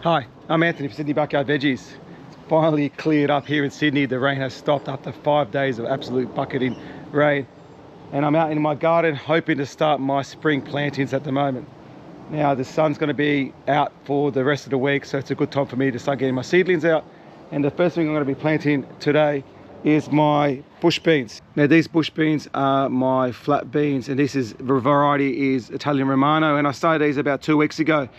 Hi, I'm Anthony from Sydney Backyard Veggies. It's finally cleared up here in Sydney. The rain has stopped after 5 days of absolute bucketing rain. And I'm out in my garden hoping to start my spring plantings at the moment. Now the sun's going to be out for the rest of the week, so it's a good time for me to start getting my seedlings out. And the first thing I'm going to be planting today is my bush beans. Now these bush beans are my flat beans, and this is, the variety is Italian Romano, and I started these about 2 weeks ago.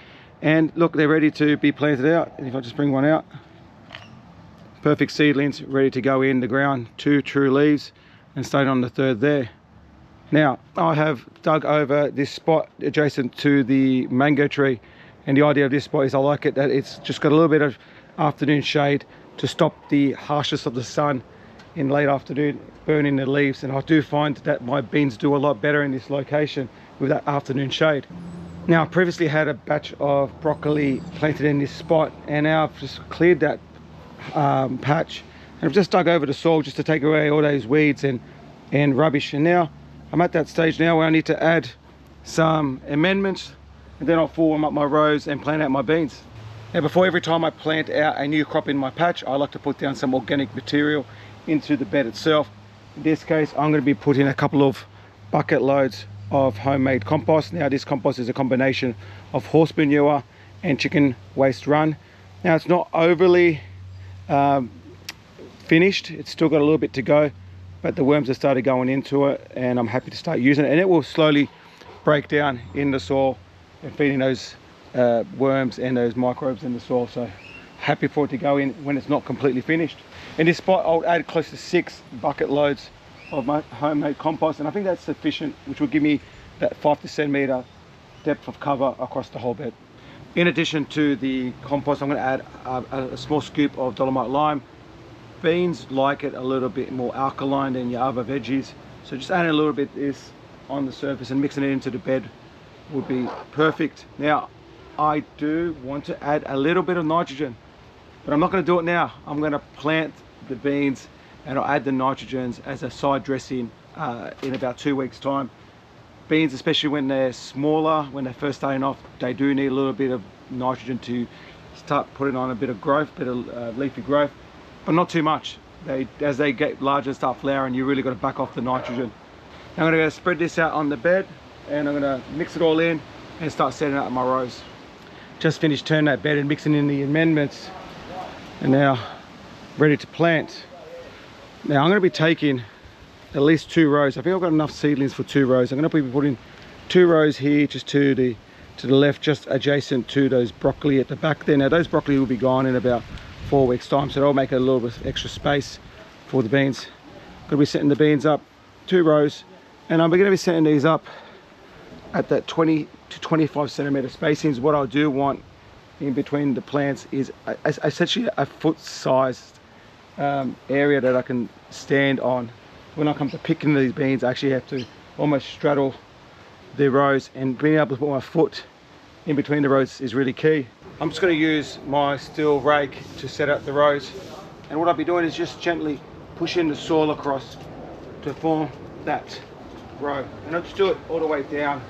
And look, they're ready to be planted out. And if I just bring one out, perfect seedlings ready to go in the ground, 2 true leaves, and stayed on the 3rd there. Now I have dug over this spot adjacent to the mango tree, and the idea of this spot is I like it that it's just got a little bit of afternoon shade to stop the harshness of the sun in late afternoon burning the leaves. And I do find that my beans do a lot better in this location with that afternoon shade. Now I previously had a batch of broccoli planted in this spot, and now I've just cleared that patch, and I've just dug over the soil just to take away all those weeds and rubbish. And now I'm at that stage now where I need to add some amendments, and then I'll form up my rows and plant out my beans. Now before every time I plant out a new crop in my patch, I like to put down some organic material into the bed itself. In this case I'm going to be putting a couple of bucket loads of homemade compost. Now this compost is a combination of horse manure and chicken waste run. Now it's not overly finished, it's still got a little bit to go, but the worms have started going into it, and I'm happy to start using it, and it will slowly break down in the soil and feeding those worms and those microbes in the soil. So happy for it to go in when it's not completely finished. In this spot I'll add close to 6 bucket loads of my homemade compost, and I think that's sufficient, which will give me that 5 to 7 meter depth of cover across the whole bed. In addition to the compost, I'm going to add a small scoop of dolomite lime. Beans like it a little bit more alkaline than your other veggies, so just adding a little bit of this on the surface and mixing it into the bed would be perfect. Now I do want to add a little bit of nitrogen, but I'm not going to do it now. I'm going to plant the beans and I'll add the nitrogens as a side dressing in about 2 weeks time. Beans, especially when they're smaller, when they're first starting off, they do need a little bit of nitrogen to start putting on a bit of growth, bit of leafy growth, but not too much. As they get larger and start flowering, you really got to back off the nitrogen. Now I'm going to spread this out on the bed, and I'm going to mix it all in and start setting out my rows. Just finished turning that bed and mixing in the amendments, and now ready to plant. Now I'm going to be taking at least 2 rows. I think I've got enough seedlings for 2 rows. I'm going to be putting 2 rows here, just to the left, just adjacent to those broccoli at the back there. Now those broccoli will be gone in about 4 weeks time, so that'll make a little bit extra space for the beans. I'm going to be setting the beans up 2 rows, and I'm going to be setting these up at that 20 to 25 centimeter spacings. What I do want in between the plants is essentially a foot sized area that I can stand on. When I come to picking these beans, I actually have to almost straddle the rows, and being able to put my foot in between the rows is really key. I'm just going to use my steel rake to set up the rows, and what I'll be doing is just gently pushing the soil across to form that row, and I'll just do it all the way down.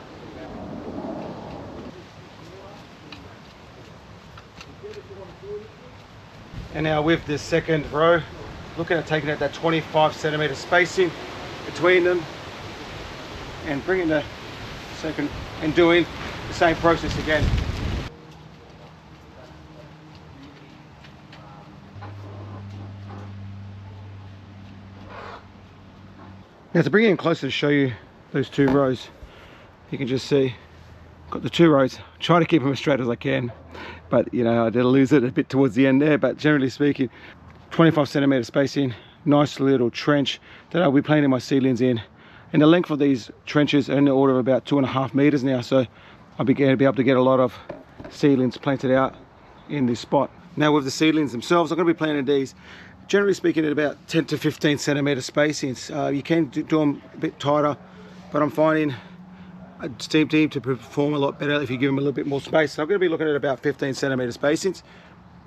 And now with this second row, looking at taking out that 25 centimeter spacing between them, and bringing the second and doing the same process again. Now to bring it in closer to show you those 2 rows, you can just see got the 2 rows. Try to keep them as straight as I can, but you know, I did lose it a bit towards the end there, but generally speaking 25 centimeter spacing, nice little trench that I'll be planting my seedlings in. And the length of these trenches are in the order of about 2.5 meters now, so I'll be able to get a lot of seedlings planted out in this spot. Now with the seedlings themselves, I'm going to be planting these generally speaking at about 10 to 15 centimeter spacings. You can do them a bit tighter, but I'm finding seem to perform a lot better if you give them a little bit more space. So I'm going to be looking at about 15 centimeter spacings.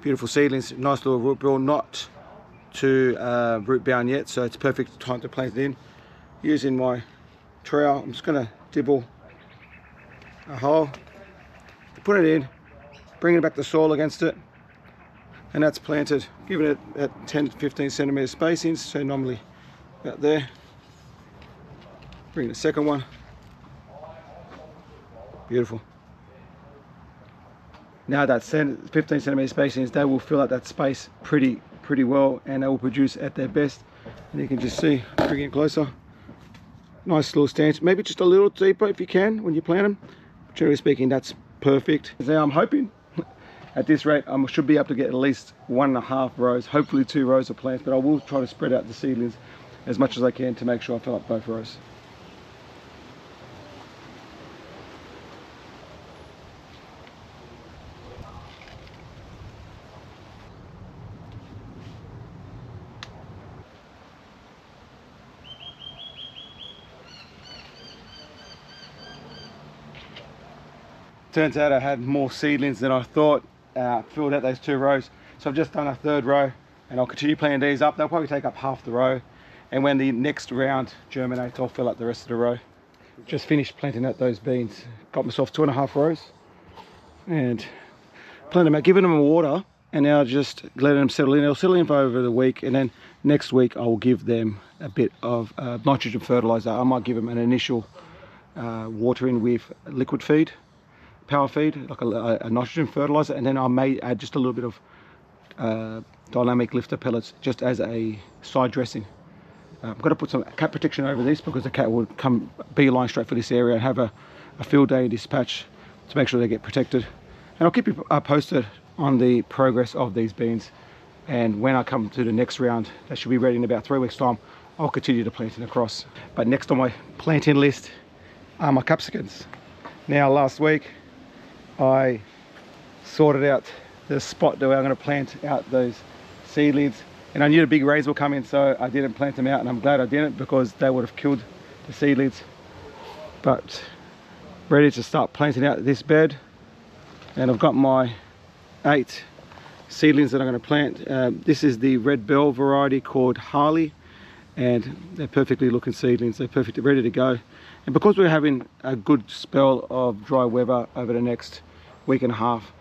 Beautiful seedlings, nice little root ball, not too root bound yet, so it's perfect time to plant it in. Using my trowel, I'm just going to dibble a hole, put it in, bringing back the soil against it, and that's planted, giving it at 10 to 15 centimeter spacings, so normally about there. Bring the second one. Beautiful. Now that 15 centimeter spacings, they will fill out that space pretty well, and they will produce at their best. And you can just see, bring it closer. Nice little stance, maybe just a little deeper if you can when you plant them. Generally speaking, that's perfect. Now I'm hoping at this rate I should be able to get at least 1.5 rows, hopefully 2 rows of plants, but I will try to spread out the seedlings as much as I can to make sure I fill up both rows. Turns out I had more seedlings than I thought. Filled out those 2 rows, so I've just done a 3rd row, and I'll continue planting these up. They'll probably take up half the row, and when the next round germinates, I'll fill up the rest of the row. Just finished planting out those beans. Got myself 2.5 rows, and planted them out, giving them water, and now just letting them settle in. They'll settle in for over the week, and then next week I will give them a bit of nitrogen fertilizer. I might give them an initial watering with liquid feed, power feed, like a nitrogen fertilizer, and then I may add just a little bit of dynamic lifter pellets just as a side dressing. I'm going to put some cat protection over this because the cat will come beeline straight for this area and have a field day in this patch to make sure they get protected. And I'll keep you posted on the progress of these beans, and when I come to the next round, that should be ready in about 3 weeks time, I'll continue to planting across. But next on my planting list are my capsicums. Now last week I sorted out the spot that I'm going to plant out those seedlings, and I knew the big rains will come in, so I didn't plant them out, and I'm glad I didn't because they would have killed the seedlings. But ready to start planting out this bed, and I've got my 8 seedlings that I'm going to plant. This is the red bell variety called Harley, and they're perfectly looking seedlings. They're perfectly ready to go, and because we're having a good spell of dry weather over the next week and a half,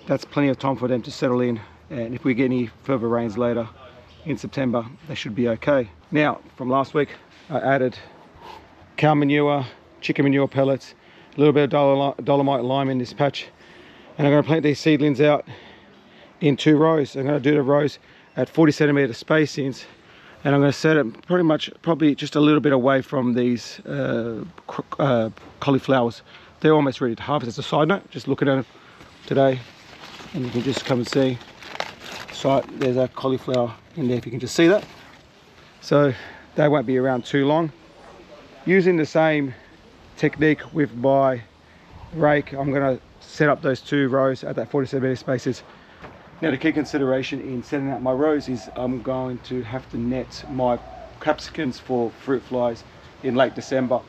that's plenty of time for them to settle in, and if we get any further rains later in September, they should be okay. Now from last week I added cow manure, chicken manure pellets, a little bit of dolomite lime in this patch, and I'm going to plant these seedlings out in 2 rows. I'm going to do the rows at 40 centimeter spacings, and I'm going to set it probably just a little bit away from these cauliflowers. They're almost ready to harvest. As a side note, just looking at them today, and you can just come and see. So there's a cauliflower in there, if you can just see that. So they won't be around too long. Using the same technique with my rake, I'm going to set up those 2 rows at that 40 centimeter spaces. Now the key consideration in setting out my rows is I'm going to have to net my capsicums for fruit flies in late December.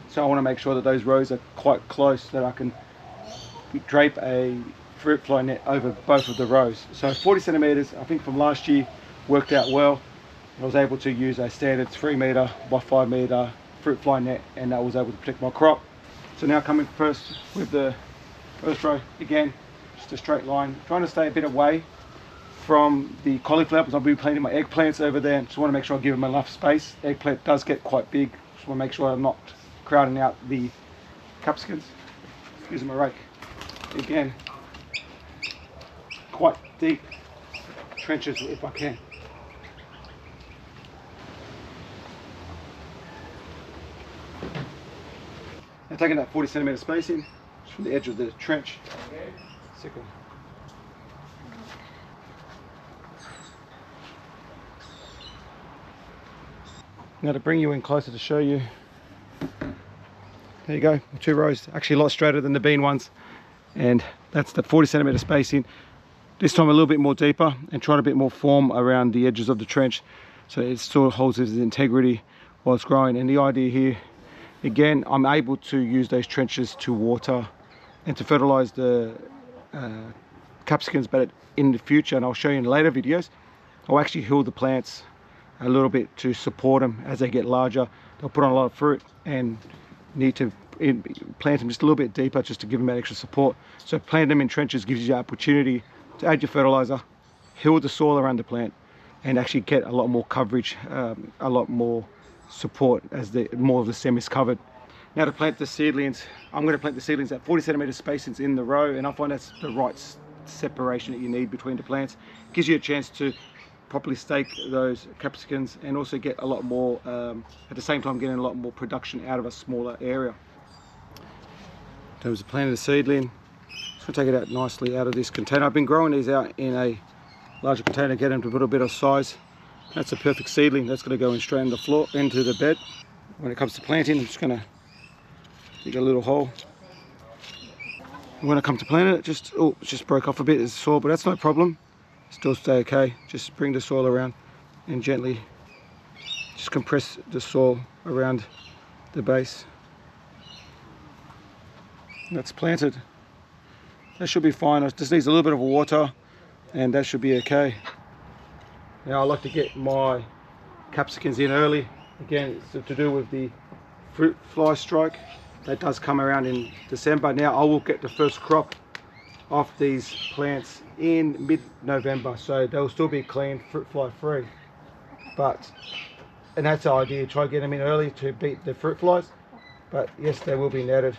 So I want to make sure that those rows are quite close, that I can drape a fruit fly net over both of the rows. So 40 centimeters, I think from last year, worked out well. I was able to use a standard 3 meter by 5 meter fruit fly net, and that was able to protect my crop. So now coming first with the first row, again, just a straight line, trying to stay a bit away from the cauliflower because I'll be planting my eggplants over there. Just want to make sure I give them enough space. Eggplant does get quite big. Just want to make sure I'm not crowding out the capsicums. Using my rake. Again, quite deep trenches if I can. Now taking that 40 centimeter spacing from the edge of the trench. Second. Now to bring you in closer to show you, there you go, 2 rows, actually a lot straighter than the bean ones, and that's the 40 centimeter spacing. This time a little bit more deeper, and trying a bit more form around the edges of the trench so it still holds its integrity while it's growing. And the idea here, again, I'm able to use those trenches to water and to fertilize the capsicums, but in the future, and I'll show you in later videos, I'll actually hill the plants a little bit to support them as they get larger. They'll put on a lot of fruit and need to plant them just a little bit deeper just to give them that extra support. So planting them in trenches gives you the opportunity to add your fertilizer, heal the soil around the plant, and actually get a lot more coverage, a lot more support as more of the stem is covered. Now to plant the seedlings, I'm going to plant the seedlings at 40 centimeter spacings in the row, and I find that's the right separation that you need between the plants. Gives you a chance to properly stake those capsicums and also get a lot more, at the same time getting a lot more production out of a smaller area. In terms of planting the seedling, just going to take it out nicely out of this container. I've been growing these out in a larger container, get them to a little bit of size. That's a perfect seedling. That's going to go in straight in the floor, into the bed. When it comes to planting, I'm just going to dig a little hole. When I come to plant it, it just broke off a bit of soil, but that's no problem. Still stay okay. Just bring the soil around and gently just compress the soil around the base. That's planted. That should be fine. It just needs a little bit of water and that should be okay. Now I like to get my capsicums in early. Again, it's to do with the fruit fly strike. That does come around in December. Now I will get the first crop off these plants in mid-November, so they'll still be clean, fruit fly free. And that's the idea, try to get them in early to beat the fruit flies. But yes, they will be netted.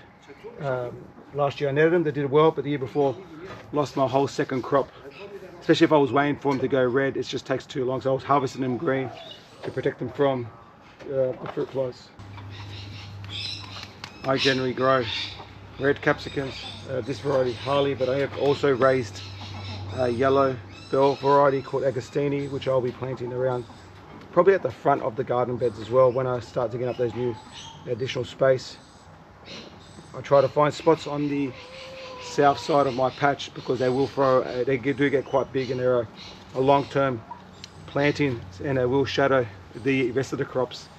Last year I netted them, they did well, but the year before lost my whole second crop. Especially if I was waiting for them to go red, it just takes too long. So I was harvesting them green to protect them from the fruit flies. I generally grow red capsicums, this variety Harley, but I have also raised a yellow bell variety called Agostini, which I'll be planting around probably at the front of the garden beds as well when I start digging up those new additional space. I try to find spots on the south side of my patch because they will they do get quite big, and they're a long-term planting and they will shadow the rest of the crops.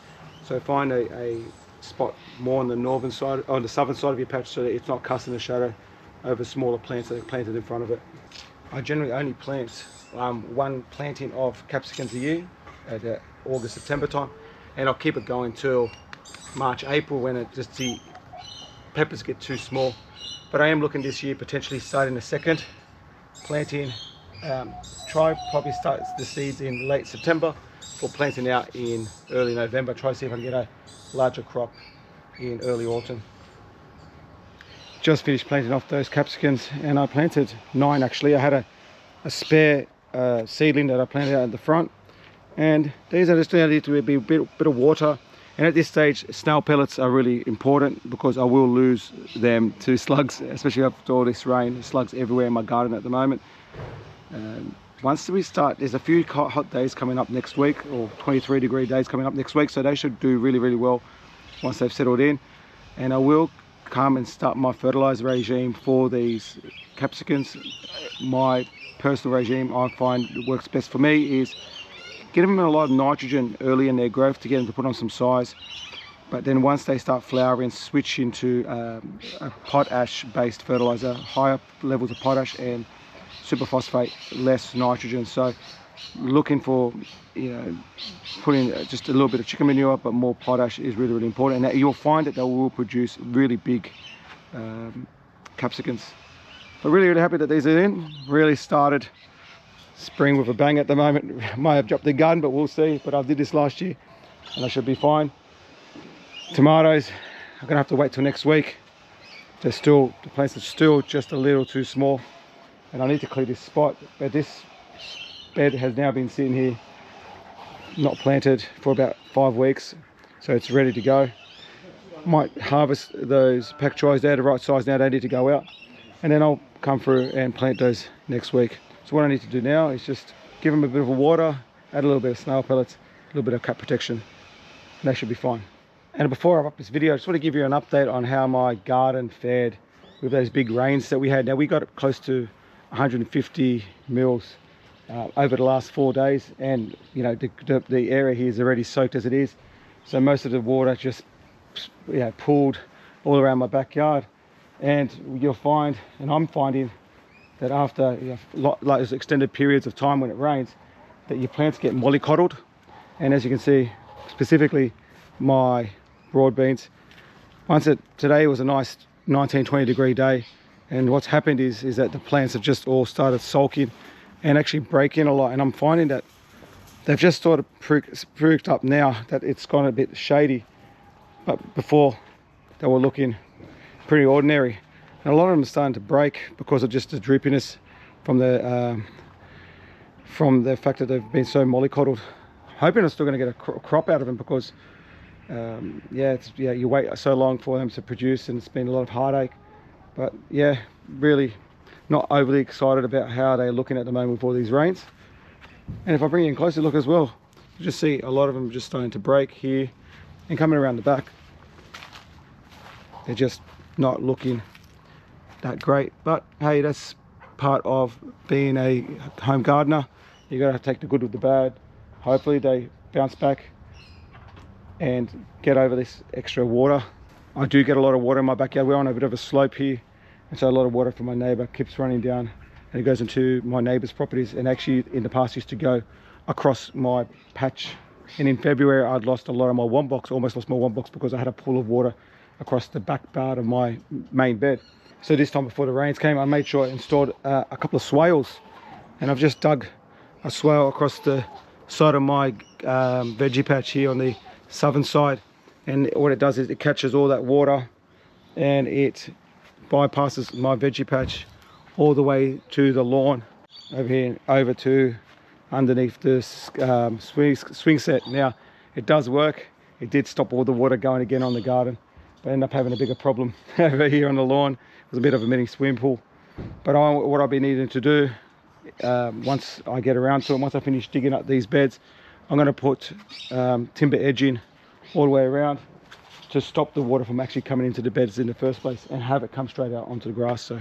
So find a spot more on the northern side, on the southern side of your patch, so that it's not casting a shadow over smaller plants that are planted in front of it. I generally only plant one planting of capsicums a year at August, September time, and I'll keep it going till March, April when the peppers get too small. But I am looking this year potentially starting a second planting. Probably start the seeds in late September for planting out in early November. Try to see if I can get a larger crop in early autumn. Just finished planting off those capsicums, and I planted 9 actually. I had a spare seedling that I planted out at the front, and these are just need to be a bit of water. And at this stage, snail pellets are really important because I will lose them to slugs, especially after all this rain. Slugs everywhere in my garden at the moment. Once we start, there's a few hot days coming up next week, or 23-degree days coming up next week, so they should do really, really well once they've settled in. And I will come and start my fertilizer regime for these capsicums. My personal regime I find works best for me is get them a lot of nitrogen early in their growth to get them to put on some size, but then once they start flowering, switch into a potash based fertilizer, higher levels of potash and superphosphate, less nitrogen. So looking for, putting just a little bit of chicken manure but more potash is really, really important, and you'll find that they will produce really big capsicums. But really, really happy that these are in. Really started spring with a bang at the moment. Might have dropped the gun, but we'll see. But I did this last year and I should be fine. Tomatoes, I'm gonna have to wait till next week. The plants are still just a little too small, and I need to clear this spot. But this bed has now been sitting here not planted for about 5 weeks, so it's ready to go. Might harvest those pak choys. They're the right size now, they need to go out, and then I'll come through and plant those next week. So what I need to do now is just give them a bit of water, add a little bit of snail pellets, a little bit of cat protection, and they should be fine. And before I wrap this video, I just want to give you an update on how my garden fared with those big rains that we had. Now we got close to 150 mils over the last 4 days, and the area here is already soaked as it is, so most of the water just pooled all around my backyard. And you'll find, and I'm finding, that after like extended periods of time when it rains, that your plants get mollycoddled. And as you can see, specifically my broad beans, Today was a nice 19-20 degree day, and what's happened is that the plants have just all started sulking and actually breaking a lot, and I'm finding that they've just sort of proved up now that it's gone a bit shady, but before they were looking pretty ordinary. And a lot of them are starting to break because of just the droopiness from the fact that they've been so mollycoddled. Hoping I'm still going to get a crop out of them because you wait so long for them to produce, and it's been a lot of heartache. But yeah, really not overly excited about how they're looking at the moment with all these rains. And if I bring you in closer look as well, you just see a lot of them just starting to break here and coming around the back. They're just not looking that great, but hey, that's part of being a home gardener. You gotta take the good with the bad. Hopefully they bounce back and get over this extra water. I do get a lot of water in my backyard. We're on a bit of a slope here, and so a lot of water from my neighbor keeps running down, and it goes into my neighbor's properties, and actually in the past used to go across my patch. And in February I'd lost a lot of my wombox, almost lost my wombox, because I had a pool of water across the back part of my main bed. So this time before the rains came, I made sure I installed a couple of swales, and I've just dug a swale across the side of my veggie patch here on the southern side, and what it does is it catches all that water and it bypasses my veggie patch all the way to the lawn over here, over to underneath the swing set. Now it does work. It did stop all the water going again on the garden, but I ended up having a bigger problem over here on the lawn. It was a bit of a mini swimming pool. But what I'll be needing to do, once I get around to it, once I finish digging up these beds, I'm going to put timber edging all the way around to stop the water from actually coming into the beds in the first place, and have it come straight out onto the grass. So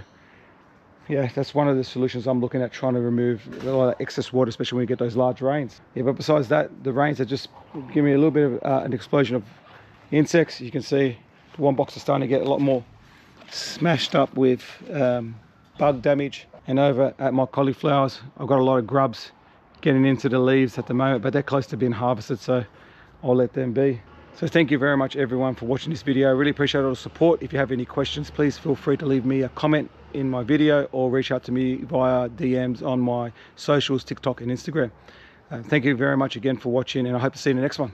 yeah, that's one of the solutions I'm looking at, trying to remove a lot of excess water, especially when you get those large rains. Yeah, but besides that, the rains have just given me a little bit of an explosion of insects. You can see the wombox is starting to get a lot more smashed up with bug damage. And over at my cauliflowers, I've got a lot of grubs getting into the leaves at the moment, but they're close to being harvested, so I'll let them be. So thank you very much everyone for watching this video. I really appreciate all the support. If you have any questions, please feel free to leave me a comment in my video or reach out to me via DMs on my socials, TikTok and Instagram. Thank you very much again for watching, and I hope to see you in the next one.